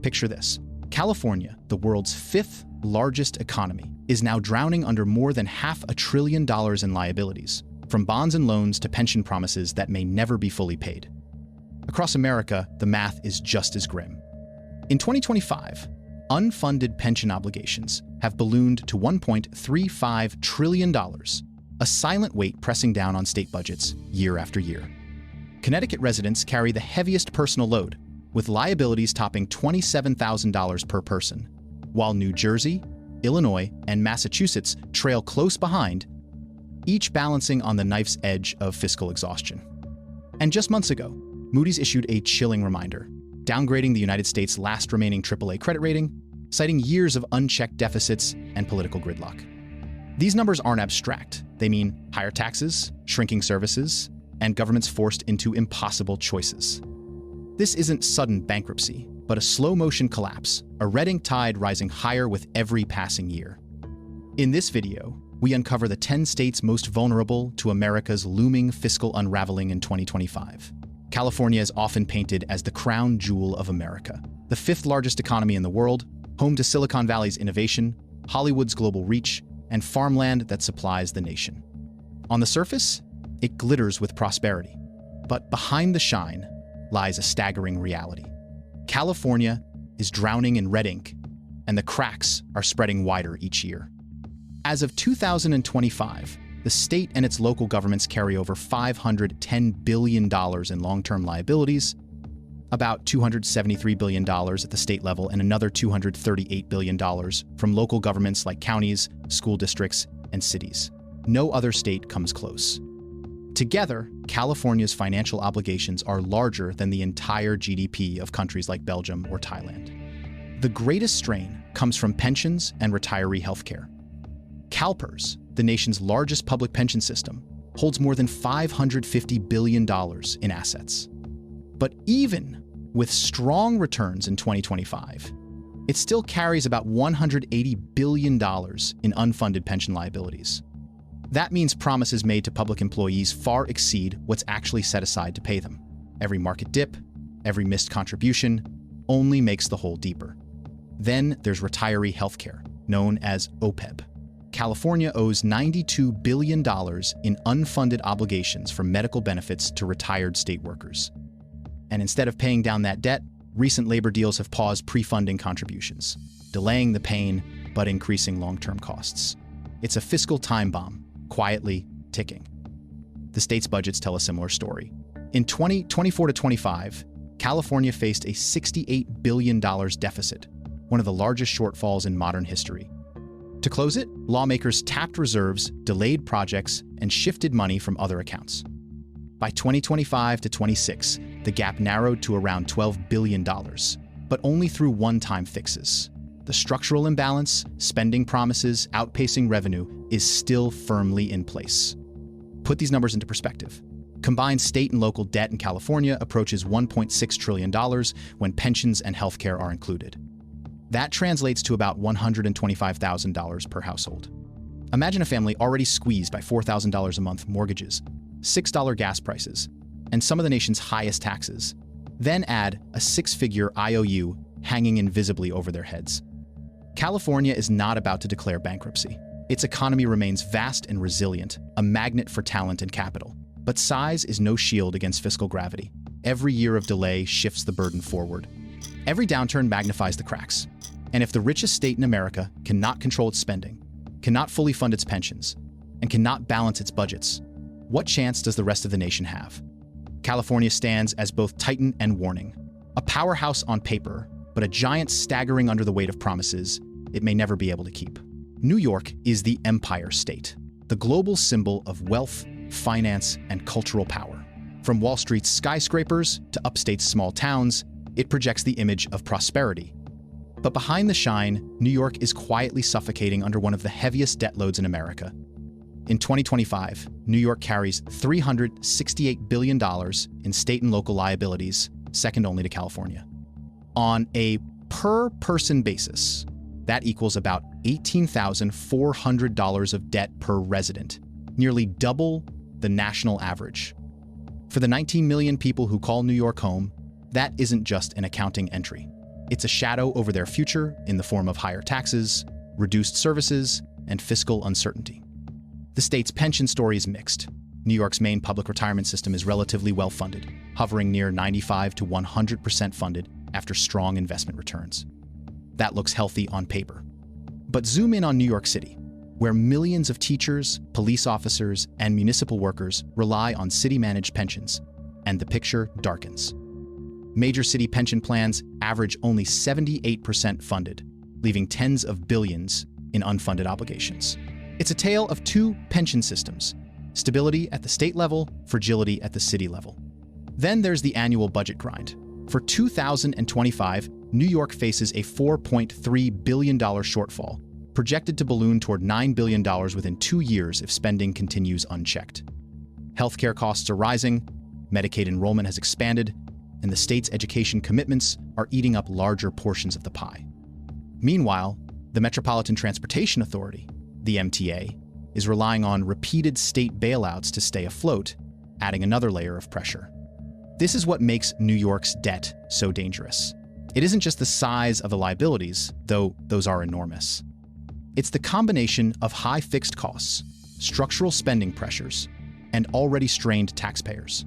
Picture this. California, the world's fifth largest economy, is now drowning under more than $500 billion in liabilities, from bonds and loans to pension promises that may never be fully paid. Across America, the math is just as grim. In 2025, unfunded pension obligations have ballooned to $1.35 trillion, a silent weight pressing down on state budgets year after year. Connecticut residents carry the heaviest personal load, with liabilities topping $27,000 per person, while New Jersey, Illinois, and Massachusetts trail close behind, each balancing on the knife's edge of fiscal exhaustion. And just months ago, Moody's issued a chilling reminder, downgrading the United States' last remaining AAA credit rating, citing years of unchecked deficits and political gridlock. These numbers aren't abstract. They mean higher taxes, shrinking services, and governments forced into impossible choices. This isn't sudden bankruptcy, but a slow-motion collapse, a red ink tide rising higher with every passing year. In this video, we uncover the 10 states most vulnerable to America's looming fiscal unraveling in 2025. California is often painted as the crown jewel of America, the fifth largest economy in the world, home to Silicon Valley's innovation, Hollywood's global reach, and farmland that supplies the nation. On the surface, it glitters with prosperity, but behind the shine lies a staggering reality. California is drowning in red ink, and the cracks are spreading wider each year. As of 2025, the state and its local governments carry over $510 billion in long-term liabilities, about $273 billion at the state level, and another $238 billion from local governments like counties, school districts, and cities. No other state comes close. Together, California's financial obligations are larger than the entire GDP of countries like Belgium or Thailand. The greatest strain comes from pensions and retiree healthcare. CalPERS, the nation's largest public pension system, holds more than $550 billion in assets. But even with strong returns in 2025, it still carries about $180 billion in unfunded pension liabilities. That means promises made to public employees far exceed what's actually set aside to pay them. Every market dip, every missed contribution, only makes the hole deeper. Then there's retiree healthcare, known as OPEB. California owes $92 billion in unfunded obligations for medical benefits to retired state workers. And instead of paying down that debt, recent labor deals have paused pre-funding contributions, delaying the pain but increasing long-term costs. It's a fiscal time bomb, quietly ticking. The state's budgets tell a similar story. In 2024 to 25, California faced a $68 billion deficit, one of the largest shortfalls in modern history. To close it, lawmakers tapped reserves, delayed projects, and shifted money from other accounts. By 2025 to 26, the gap narrowed to around $12 billion, but only through one-time fixes. The structural imbalance, spending promises outpacing revenue, is still firmly in place. Put these numbers into perspective. Combined state and local debt in California approaches $1.6 trillion when pensions and healthcare are included. That translates to about $125,000 per household. Imagine a family already squeezed by $4,000 a month mortgages, $6 gas prices, and some of the nation's highest taxes. Then add a six-figure IOU hanging invisibly over their heads. California is not about to declare bankruptcy. Its economy remains vast and resilient, a magnet for talent and capital. But size is no shield against fiscal gravity. Every year of delay shifts the burden forward. Every downturn magnifies the cracks. And if the richest state in America cannot control its spending, cannot fully fund its pensions, and cannot balance its budgets, what chance does the rest of the nation have? California stands as both titan and warning. A powerhouse on paper, but a giant staggering under the weight of promises it may never be able to keep. New York is the Empire State, the global symbol of wealth, finance, and cultural power. From Wall Street's skyscrapers to upstate's small towns, it projects the image of prosperity. But behind the shine, New York is quietly suffocating under one of the heaviest debt loads in America. In 2025, New York carries $368 billion in state and local liabilities, second only to California. On a per-person basis, that equals about $18,400 of debt per resident, nearly double the national average. For the 19 million people who call New York home, that isn't just an accounting entry. It's a shadow over their future in the form of higher taxes, reduced services, and fiscal uncertainty. The state's pension story is mixed. New York's main public retirement system is relatively well-funded, hovering near 95 to 100% funded after strong investment returns. That looks healthy on paper. But zoom in on New York City, where millions of teachers, police officers, and municipal workers rely on city-managed pensions, and the picture darkens. Major city pension plans average only 78% funded, leaving tens of billions in unfunded obligations. It's a tale of two pension systems: stability at the state level, fragility at the city level. Then there's the annual budget grind. For 2025, New York faces a $4.3 billion shortfall, projected to balloon toward $9 billion within 2 years if spending continues unchecked. Healthcare costs are rising, Medicaid enrollment has expanded, and the state's education commitments are eating up larger portions of the pie. Meanwhile, the Metropolitan Transportation Authority, the MTA, is relying on repeated state bailouts to stay afloat, adding another layer of pressure. This is what makes New York's debt so dangerous. It isn't just the size of the liabilities, though those are enormous. It's the combination of high fixed costs, structural spending pressures, and already strained taxpayers.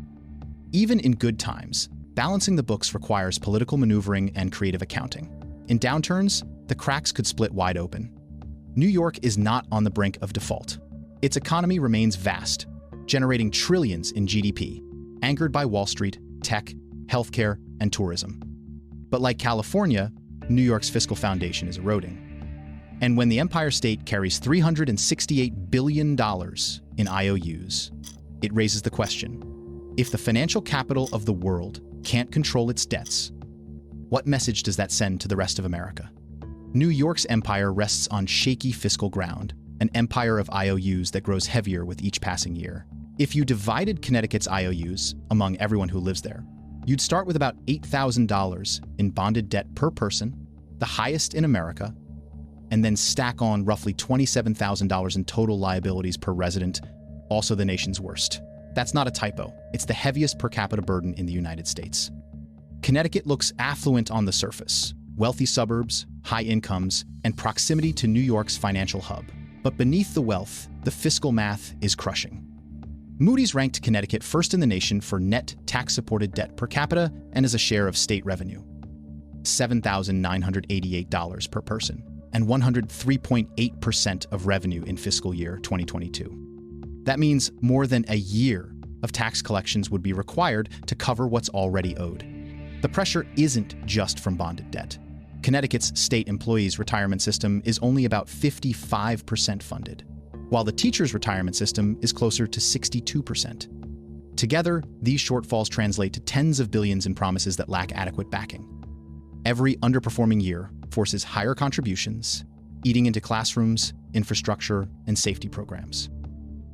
Even in good times, balancing the books requires political maneuvering and creative accounting. In downturns, the cracks could split wide open. New York is not on the brink of default. Its economy remains vast, generating trillions in GDP, anchored by Wall Street, tech, healthcare, and tourism. But like California, New York's fiscal foundation is eroding. And when the Empire State carries $368 billion in IOUs, it raises the question: if the financial capital of the world can't control its debts, what message does that send to the rest of America? New York's empire rests on shaky fiscal ground, an empire of IOUs that grows heavier with each passing year. If you divided Connecticut's IOUs among everyone who lives there, you'd start with about $8,000 in bonded debt per person, the highest in America, and then stack on roughly $27,000 in total liabilities per resident, also the nation's worst. That's not a typo. It's the heaviest per capita burden in the United States. Connecticut looks affluent on the surface: wealthy suburbs, high incomes, and proximity to New York's financial hub. But beneath the wealth, the fiscal math is crushing. Moody's ranked Connecticut first in the nation for net tax-supported debt per capita and as a share of state revenue: $7,988 per person, and 103.8% of revenue in fiscal year 2022. That means more than a year of tax collections would be required to cover what's already owed. The pressure isn't just from bonded debt. Connecticut's state employees' retirement system is only about 55% funded, while the teachers' retirement system is closer to 62%. Together, these shortfalls translate to tens of billions in promises that lack adequate backing. Every underperforming year forces higher contributions, eating into classrooms, infrastructure, and safety programs.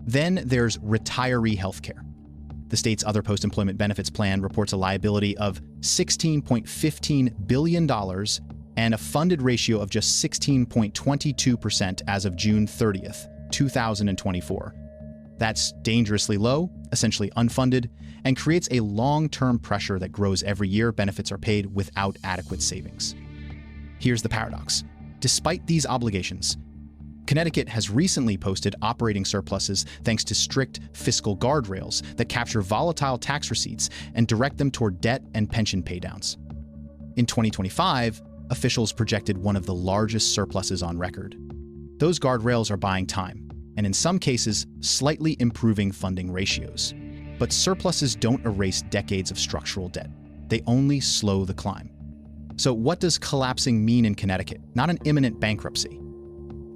Then there's retiree healthcare. The state's other post-employment benefits plan reports a liability of $16.15 billion and a funded ratio of just 16.22% as of June 30th, 2024. That's dangerously low, essentially unfunded, and creates a long-term pressure that grows every year benefits are paid without adequate savings. Here's the paradox. Despite these obligations, Connecticut has recently posted operating surpluses thanks to strict fiscal guardrails that capture volatile tax receipts and direct them toward debt and pension paydowns. In 2025, officials projected one of the largest surpluses on record. Those guardrails are buying time, and in some cases, slightly improving funding ratios. But surpluses don't erase decades of structural debt. They only slow the climb. So what does collapsing mean in Connecticut? Not an imminent bankruptcy.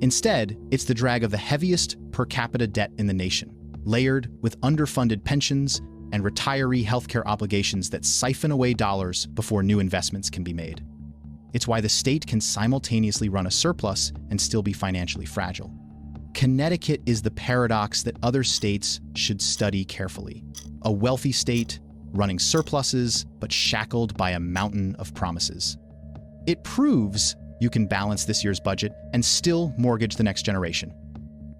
Instead, it's the drag of the heaviest per capita debt in the nation, layered with underfunded pensions and retiree healthcare obligations that siphon away dollars before new investments can be made. It's why the state can simultaneously run a surplus and still be financially fragile. Connecticut is the paradox that other states should study carefully. A wealthy state running surpluses, but shackled by a mountain of promises. It proves you can balance this year's budget and still mortgage the next generation.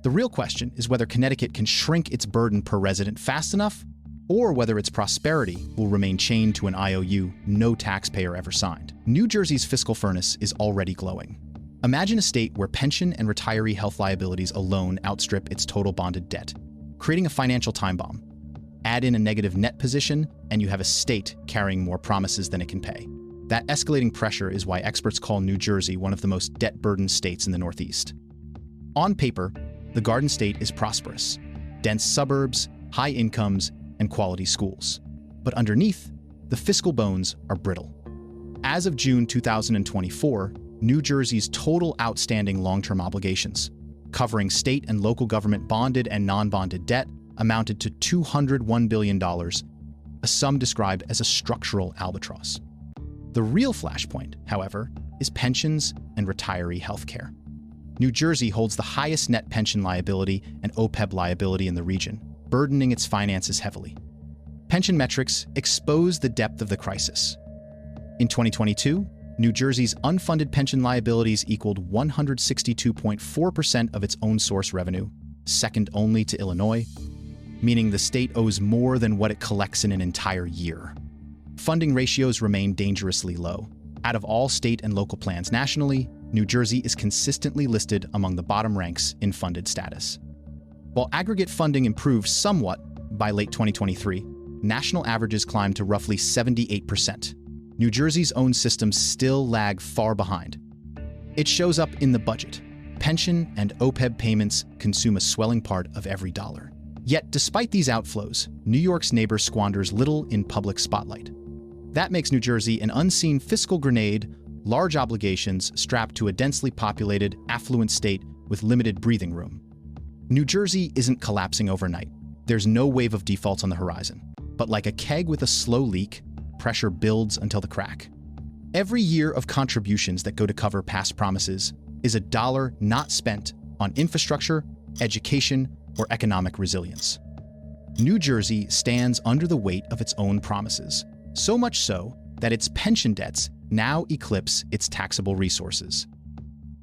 The real question is whether Connecticut can shrink its burden per resident fast enough or whether its prosperity will remain chained to an IOU no taxpayer ever signed. New Jersey's fiscal furnace is already glowing. Imagine a state where pension and retiree health liabilities alone outstrip its total bonded debt, creating a financial time bomb. Add in a negative net position, and you have a state carrying more promises than it can pay. That escalating pressure is why experts call New Jersey one of the most debt-burdened states in the Northeast. On paper, the Garden State is prosperous. Dense suburbs, high incomes, and quality schools. But underneath, the fiscal bones are brittle. As of June 2024, New Jersey's total outstanding long-term obligations, covering state and local government bonded and non-bonded debt, amounted to $201 billion, a sum described as a structural albatross. The real flashpoint, however, is pensions and retiree health care. New Jersey holds the highest net pension liability and OPEB liability in the region, burdening its finances heavily. Pension metrics expose the depth of the crisis. In 2022, New Jersey's unfunded pension liabilities equaled 162.4% of its own source revenue, second only to Illinois, meaning the state owes more than what it collects in an entire year. Funding ratios remain dangerously low. Out of all state and local plans nationally, New Jersey is consistently listed among the bottom ranks in funded status. While aggregate funding improved somewhat by late 2023, national averages climbed to roughly 78%. New Jersey's own systems still lag far behind. It shows up in the budget. Pension and OPEB payments consume a swelling part of every dollar. Yet, despite these outflows, New York's neighbor squanders little in public spotlight. That makes New Jersey an unseen fiscal grenade, large obligations strapped to a densely populated, affluent state with limited breathing room. New Jersey isn't collapsing overnight. There's no wave of defaults on the horizon. But like a keg with a slow leak, pressure builds until the crack. Every year of contributions that go to cover past promises is a dollar not spent on infrastructure, education, or economic resilience. New Jersey stands under the weight of its own promises, so much so that its pension debts now eclipse its taxable resources.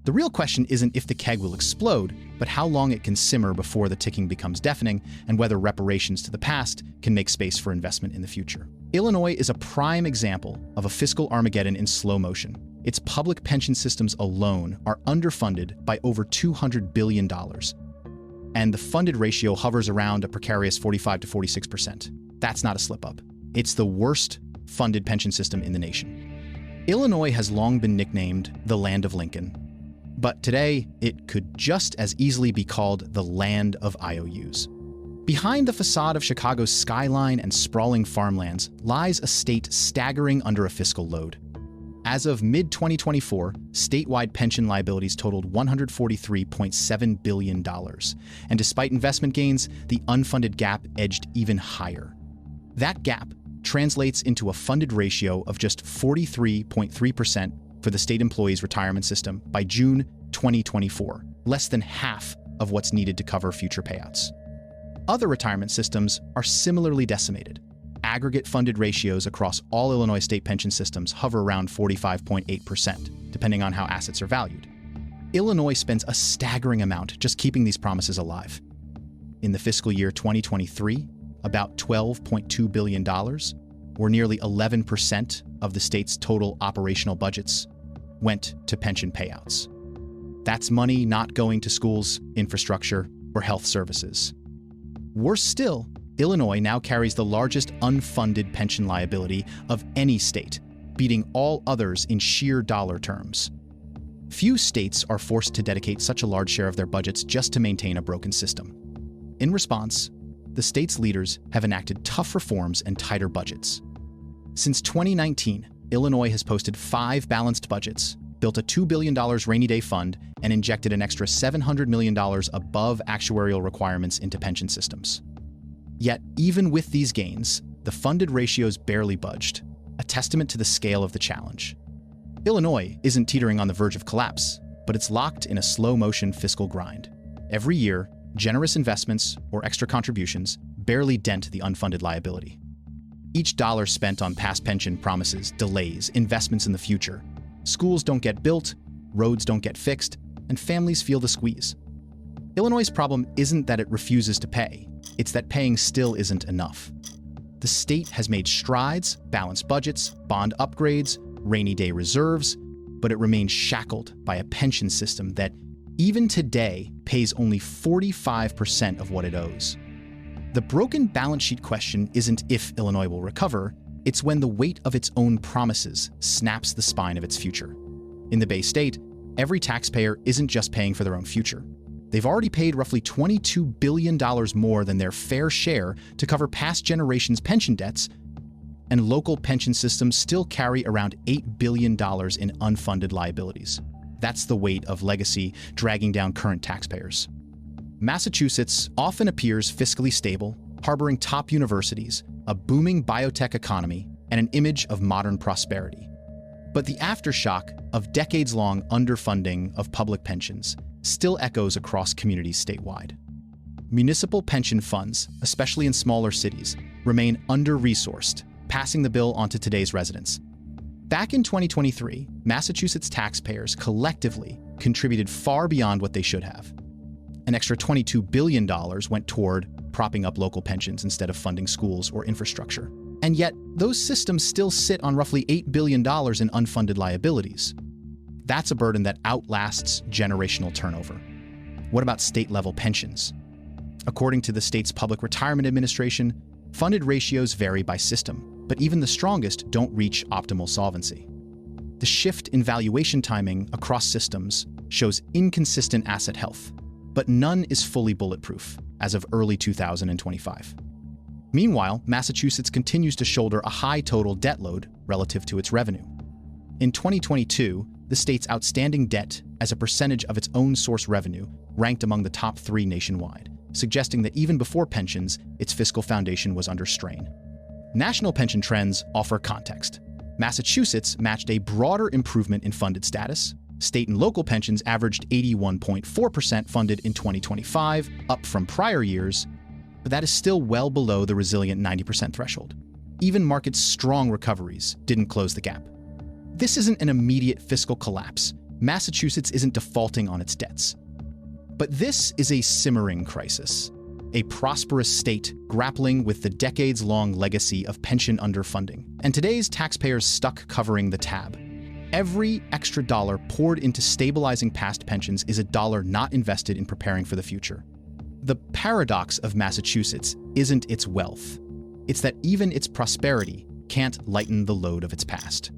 The real question isn't if the keg will explode, but how long it can simmer before the ticking becomes deafening, and whether reparations to the past can make space for investment in the future. Illinois is a prime example of a fiscal Armageddon in slow motion. Its public pension systems alone are underfunded by over $200 billion, and the funded ratio hovers around a precarious 45 to 46%. That's not a slip-up. It's the worst funded pension system in the nation. Illinois has long been nicknamed the Land of Lincoln, but today it could just as easily be called the Land of IOUs. Behind the facade of Chicago's skyline and sprawling farmlands lies a state staggering under a fiscal load. As of mid-2024, statewide pension liabilities totaled $143.7 billion, and despite investment gains, the unfunded gap edged even higher. That gap translates into a funded ratio of just 43.3% for the state employees' retirement system by June 2024, less than half of what's needed to cover future payouts. Other retirement systems are similarly decimated. Aggregate funded ratios across all Illinois state pension systems hover around 45.8%, depending on how assets are valued. Illinois spends a staggering amount just keeping these promises alive. In the fiscal year 2023, about $12.2 billion, or nearly 11% of the state's total operational budgets, went to pension payouts. That's money not going to schools, infrastructure, or health services. Worse still, Illinois now carries the largest unfunded pension liability of any state, beating all others in sheer dollar terms. Few states are forced to dedicate such a large share of their budgets just to maintain a broken system. In response, the state's leaders have enacted tough reforms and tighter budgets. Since 2019, Illinois has posted 5 balanced budgets, built a $2 billion rainy day fund, and injected an extra $700 million above actuarial requirements into pension systems. Yet, even with these gains, the funded ratios barely budged, a testament to the scale of the challenge. Illinois isn't teetering on the verge of collapse, but it's locked in a slow-motion fiscal grind. Every year, generous investments or extra contributions barely dent the unfunded liability. Each dollar spent on past pension promises delays investments in the future. Schools don't get built, roads don't get fixed, and families feel the squeeze. Illinois' problem isn't that it refuses to pay, it's that paying still isn't enough. The state has made strides, balanced budgets, bond upgrades, rainy day reserves, but it remains shackled by a pension system that, even today, pays only 45% of what it owes. The broken balance sheet question isn't if Illinois will recover, it's when the weight of its own promises snaps the spine of its future. In the Bay State, every taxpayer isn't just paying for their own future. They've already paid roughly $22 billion more than their fair share to cover past generations' pension debts, and local pension systems still carry around $8 billion in unfunded liabilities. That's the weight of legacy dragging down current taxpayers. Massachusetts often appears fiscally stable, harboring top universities, a booming biotech economy, and an image of modern prosperity. But the aftershock of decades-long underfunding of public pensions still echoes across communities statewide. Municipal pension funds, especially in smaller cities, remain under-resourced, passing the bill onto today's residents. Back in 2023, Massachusetts taxpayers collectively contributed far beyond what they should have. An extra $22 billion went toward propping up local pensions instead of funding schools or infrastructure. And yet, those systems still sit on roughly $8 billion in unfunded liabilities. That's a burden that outlasts generational turnover. What about state-level pensions? According to the state's Public Retirement Administration, funded ratios vary by system, but even the strongest don't reach optimal solvency. The shift in valuation timing across systems shows inconsistent asset health, but none is fully bulletproof as of early 2025. Meanwhile, Massachusetts continues to shoulder a high total debt load relative to its revenue. In 2022, the state's outstanding debt as a percentage of its own source revenue ranked among the top 3 nationwide, suggesting that even before pensions, its fiscal foundation was under strain. National pension trends offer context. Massachusetts matched a broader improvement in funded status. State and local pensions averaged 81.4% funded in 2025, up from prior years, but that is still well below the resilient 90% threshold. Even market's strong recoveries didn't close the gap. This isn't an immediate fiscal collapse. Massachusetts isn't defaulting on its debts. But this is a simmering crisis, a prosperous state grappling with the decades-long legacy of pension underfunding, and today's taxpayers stuck covering the tab. Every extra dollar poured into stabilizing past pensions is a dollar not invested in preparing for the future. The paradox of Massachusetts isn't its wealth. It's that even its prosperity can't lighten the load of its past.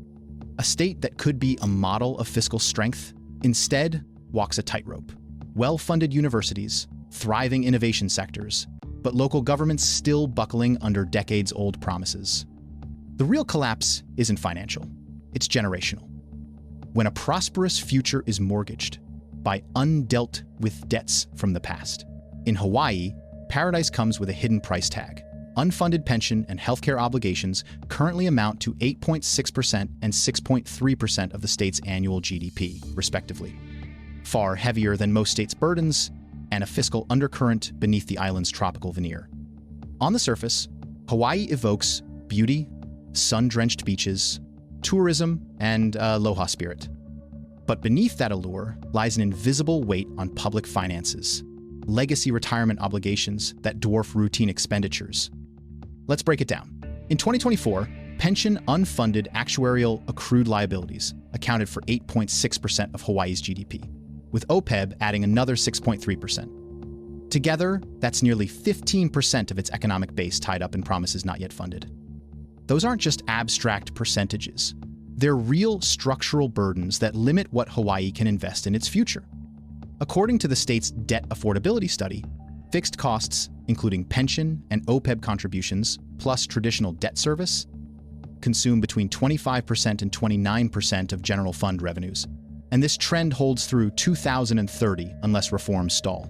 A state that could be a model of fiscal strength instead walks a tightrope. Well-funded universities, thriving innovation sectors, but local governments still buckling under decades-old promises. The real collapse isn't financial, it's generational. When a prosperous future is mortgaged by undealt with debts from the past. In Hawaii, paradise comes with a hidden price tag. Unfunded pension and healthcare obligations currently amount to 8.6% and 6.3% of the state's annual GDP, respectively. Far heavier than most states' burdens, and a fiscal undercurrent beneath the island's tropical veneer. On the surface, Hawaii evokes beauty, sun-drenched beaches, tourism, and aloha spirit. But beneath that allure lies an invisible weight on public finances, legacy retirement obligations that dwarf routine expenditures. Let's break it down. In 2024, pension unfunded actuarial accrued liabilities accounted for 8.6% of Hawaii's GDP, with OPEB adding another 6.3%. Together, that's nearly 15% of its economic base tied up in promises not yet funded. Those aren't just abstract percentages. They're real structural burdens that limit what Hawaii can invest in its future. According to the state's debt affordability study, fixed costs, including pension and OPEB contributions, plus traditional debt service, consume between 25% and 29% of general fund revenues, and this trend holds through 2030 unless reforms stall.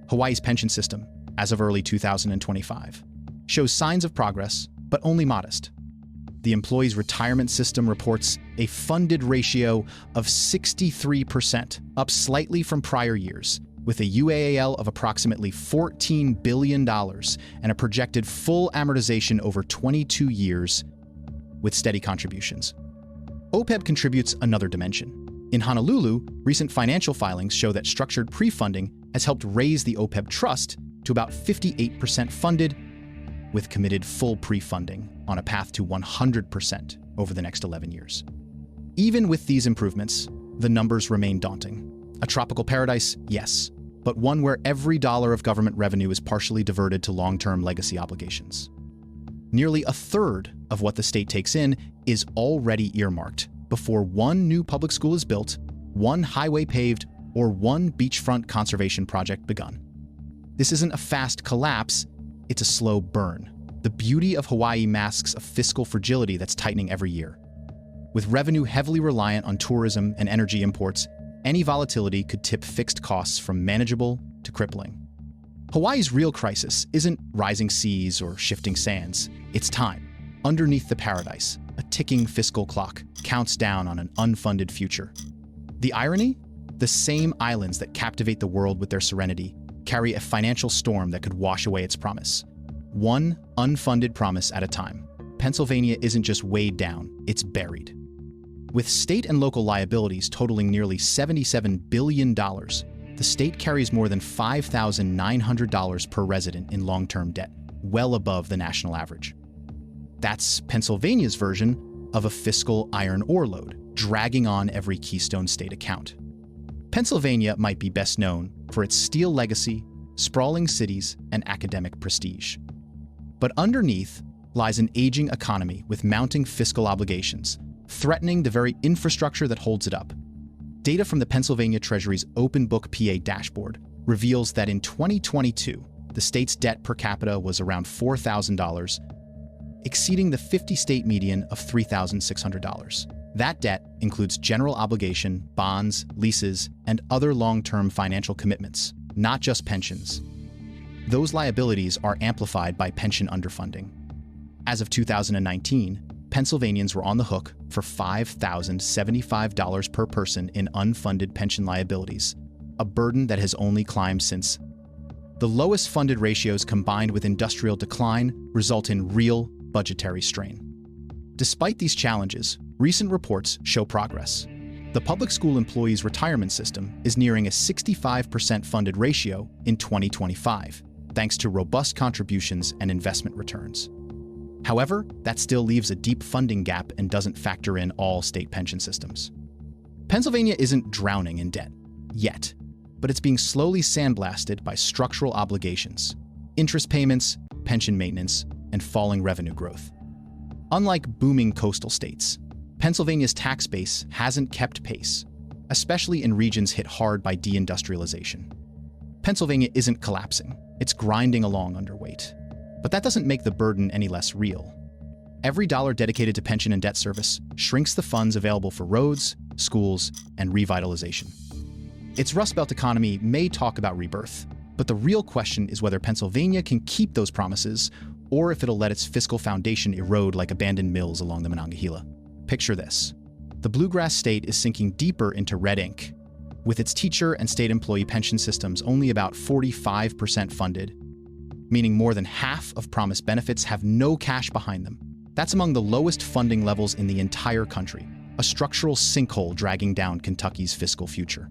Hawaii's pension system, as of early 2025, shows signs of progress, but only modest. The employees' retirement system reports a funded ratio of 63%, up slightly from prior years, with a UAAL of approximately $14 billion and a projected full amortization over 22 years with steady contributions. OPEB contributes another dimension. In Honolulu, recent financial filings show that structured pre-funding has helped raise the OPEB trust to about 58% funded, with committed full pre-funding on a path to 100% over the next 11 years. Even with these improvements, the numbers remain daunting. A tropical paradise, yes, but one where every dollar of government revenue is partially diverted to long-term legacy obligations. Nearly a third of what the state takes in is already earmarked before one new public school is built, one highway paved, or one beachfront conservation project begun. This isn't a fast collapse, it's a slow burn. The beauty of Hawaii masks a fiscal fragility that's tightening every year. With revenue heavily reliant on tourism and energy imports, any volatility could tip fixed costs from manageable to crippling. Hawaii's real crisis isn't rising seas or shifting sands. It's time. Underneath the paradise, a ticking fiscal clock counts down on an unfunded future. The irony? The same islands that captivate the world with their serenity carry a financial storm that could wash away its promise. One unfunded promise at a time. Pennsylvania isn't just weighed down, it's buried. With state and local liabilities totaling nearly $77 billion, the state carries more than $5,900 per resident in long-term debt, well above the national average. That's Pennsylvania's version of a fiscal iron ore load, dragging on every Keystone State account. Pennsylvania might be best known for its steel legacy, sprawling cities, and academic prestige. But underneath lies an aging economy with mounting fiscal obligations, threatening the very infrastructure that holds it up. Data from the Pennsylvania Treasury's Open Book PA dashboard reveals that in 2022, the state's debt per capita was around $4,000, exceeding the 50-state median of $3,600. That debt includes general obligation, bonds, leases, and other long-term financial commitments, not just pensions. Those liabilities are amplified by pension underfunding. As of 2019, Pennsylvanians were on the hook for $5,075 per person in unfunded pension liabilities, a burden that has only climbed since. The lowest funded ratios combined with industrial decline result in real budgetary strain. Despite these challenges, recent reports show progress. The public school employees' retirement system is nearing a 65% funded ratio in 2025, thanks to robust contributions and investment returns. However, that still leaves a deep funding gap and doesn't factor in all state pension systems. Pennsylvania isn't drowning in debt, yet, but it's being slowly sandblasted by structural obligations, interest payments, pension maintenance, and falling revenue growth. Unlike booming coastal states, Pennsylvania's tax base hasn't kept pace, especially in regions hit hard by deindustrialization. Pennsylvania isn't collapsing, it's grinding along underweight. But that doesn't make the burden any less real. Every dollar dedicated to pension and debt service shrinks the funds available for roads, schools, and revitalization. Its Rust Belt economy may talk about rebirth, but the real question is whether Pennsylvania can keep those promises or if it'll let its fiscal foundation erode like abandoned mills along the Monongahela. Picture this. The bluegrass state is sinking deeper into red ink, with its teacher and state employee pension systems only about 45% funded, meaning more than half of promised benefits have no cash behind them. That's among the lowest funding levels in the entire country, a structural sinkhole dragging down Kentucky's fiscal future.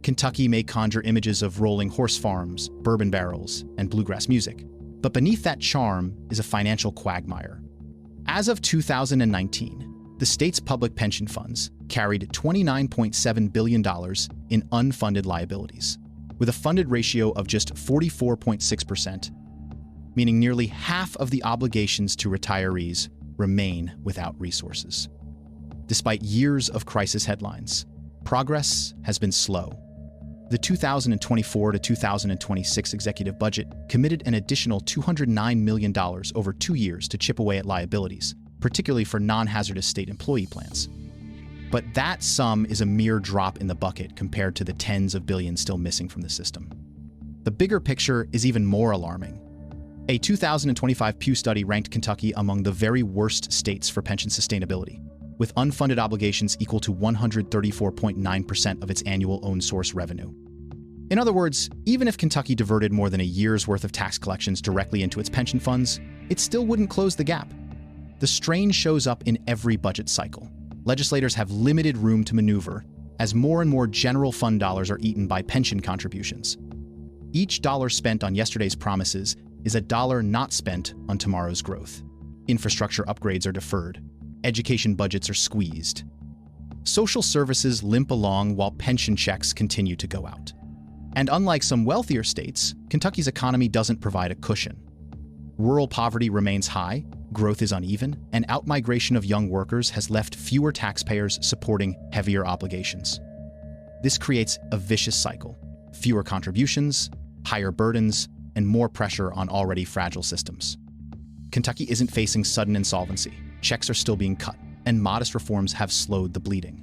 Kentucky may conjure images of rolling horse farms, bourbon barrels, and bluegrass music, but beneath that charm is a financial quagmire. As of 2019, the state's public pension funds carried $29.7 billion in unfunded liabilities, with a funded ratio of just 44.6%, meaning nearly half of the obligations to retirees remain without resources. Despite years of crisis headlines, progress has been slow. The 2024 to 2026 executive budget committed an additional $209 million over 2 years to chip away at liabilities, particularly for non-hazardous state employee plans. But that sum is a mere drop in the bucket compared to the tens of billions still missing from the system. The bigger picture is even more alarming. A 2025 Pew study ranked Kentucky among the very worst states for pension sustainability, with unfunded obligations equal to 134.9% of its annual own source revenue. In other words, even if Kentucky diverted more than a year's worth of tax collections directly into its pension funds, it still wouldn't close the gap. The strain shows up in every budget cycle. Legislators have limited room to maneuver as more and more general fund dollars are eaten by pension contributions. Each dollar spent on yesterday's promises is a dollar not spent on tomorrow's growth. Infrastructure upgrades are deferred. Education budgets are squeezed. Social services limp along while pension checks continue to go out. And unlike some wealthier states, Kentucky's economy doesn't provide a cushion. Rural poverty remains high, growth is uneven, and outmigration of young workers has left fewer taxpayers supporting heavier obligations. This creates a vicious cycle: fewer contributions, higher burdens, and more pressure on already fragile systems. Kentucky isn't facing sudden insolvency. Checks are still being cut, and modest reforms have slowed the bleeding.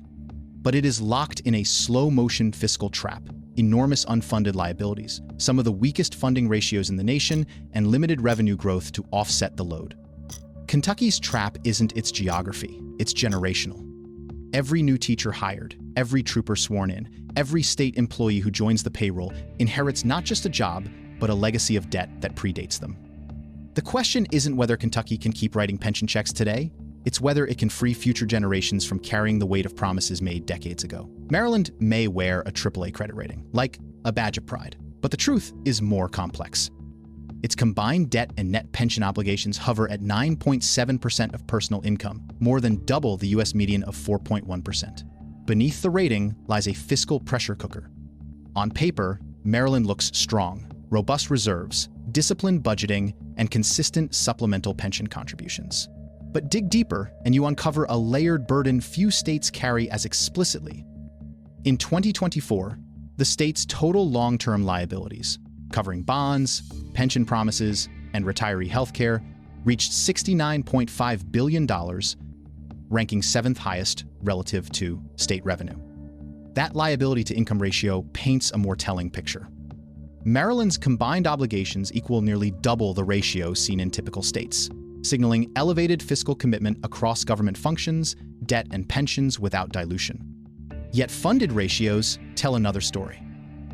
But it is locked in a slow-motion fiscal trap: enormous unfunded liabilities, some of the weakest funding ratios in the nation, and limited revenue growth to offset the load. Kentucky's trap isn't its geography, it's generational. Every new teacher hired, every trooper sworn in, every state employee who joins the payroll inherits not just a job, but a legacy of debt that predates them. The question isn't whether Kentucky can keep writing pension checks today, it's whether it can free future generations from carrying the weight of promises made decades ago. Maryland may wear a AAA credit rating, like a badge of pride, but the truth is more complex. Its combined debt and net pension obligations hover at 9.7% of personal income, more than double the U.S. median of 4.1%. Beneath the rating lies a fiscal pressure cooker. On paper, Maryland looks strong: robust reserves, disciplined budgeting, and consistent supplemental pension contributions. But dig deeper, and you uncover a layered burden few states carry as explicitly. In 2024, the state's total long-term liabilities, covering bonds, pension promises, and retiree health care, reached $69.5 billion, ranking 7th highest relative to state revenue. That liability-to-income ratio paints a more telling picture. Maryland's combined obligations equal nearly double the ratio seen in typical states, signaling elevated fiscal commitment across government functions, debt, and pensions without dilution. Yet funded ratios tell another story.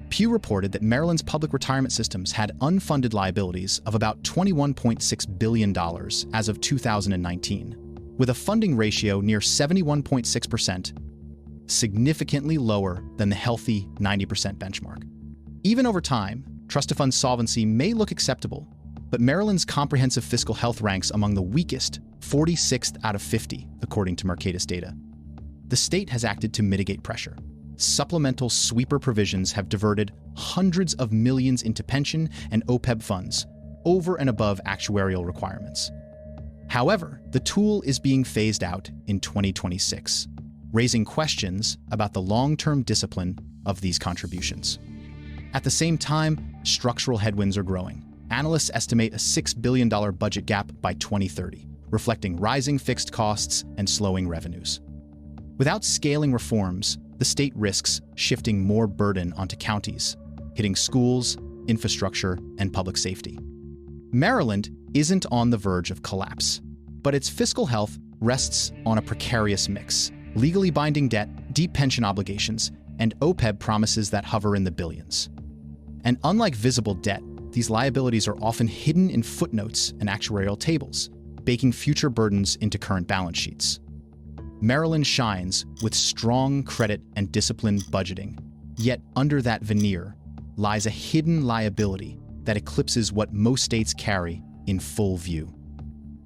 Pew reported that Maryland's public retirement systems had unfunded liabilities of about $21.6 billion as of 2019, with a funding ratio near 71.6%, significantly lower than the healthy 90% benchmark. Even over time, trust fund solvency may look acceptable, but Maryland's comprehensive fiscal health ranks among the weakest, 46th out of 50, according to Mercatus data. The state has acted to mitigate pressure. Supplemental sweeper provisions have diverted hundreds of millions into pension and OPEB funds, over and above actuarial requirements. However, the tool is being phased out in 2026, raising questions about the long-term discipline of these contributions. At the same time, structural headwinds are growing. Analysts estimate a $6 billion budget gap by 2030, reflecting rising fixed costs and slowing revenues. Without scaling reforms, the state risks shifting more burden onto counties, hitting schools, infrastructure, and public safety. Maryland isn't on the verge of collapse, but its fiscal health rests on a precarious mix: legally binding debt, deep pension obligations, and OPEB promises that hover in the billions. And unlike visible debt, these liabilities are often hidden in footnotes and actuarial tables, baking future burdens into current balance sheets. Maryland shines with strong credit and disciplined budgeting, yet under that veneer lies a hidden liability that eclipses what most states carry in full view.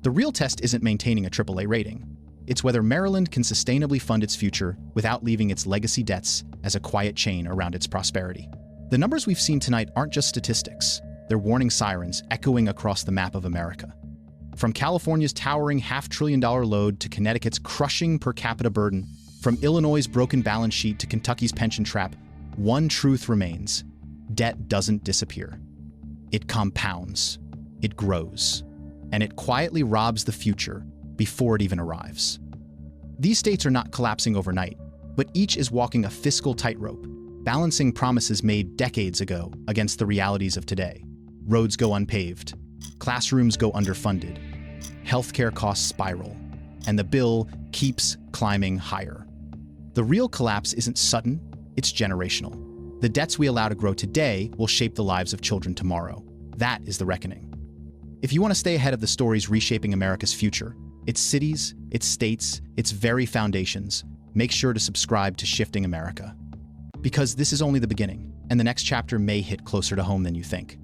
The real test isn't maintaining a AAA rating. It's whether Maryland can sustainably fund its future without leaving its legacy debts as a quiet chain around its prosperity. The numbers we've seen tonight aren't just statistics. They're warning sirens echoing across the map of America. From California's towering $500 billion load to Connecticut's crushing per-capita burden, from Illinois' broken balance sheet to Kentucky's pension trap, one truth remains: debt doesn't disappear. It compounds, it grows, and it quietly robs the future before it even arrives. These states are not collapsing overnight, but each is walking a fiscal tightrope, balancing promises made decades ago against the realities of today. Roads go unpaved, classrooms go underfunded, healthcare costs spiral, and the bill keeps climbing higher. The real collapse isn't sudden, it's generational. The debts we allow to grow today will shape the lives of children tomorrow. That is the reckoning. If you want to stay ahead of the stories reshaping America's future, its cities, its states, its very foundations, make sure to subscribe to Shifting America. Because this is only the beginning, and the next chapter may hit closer to home than you think.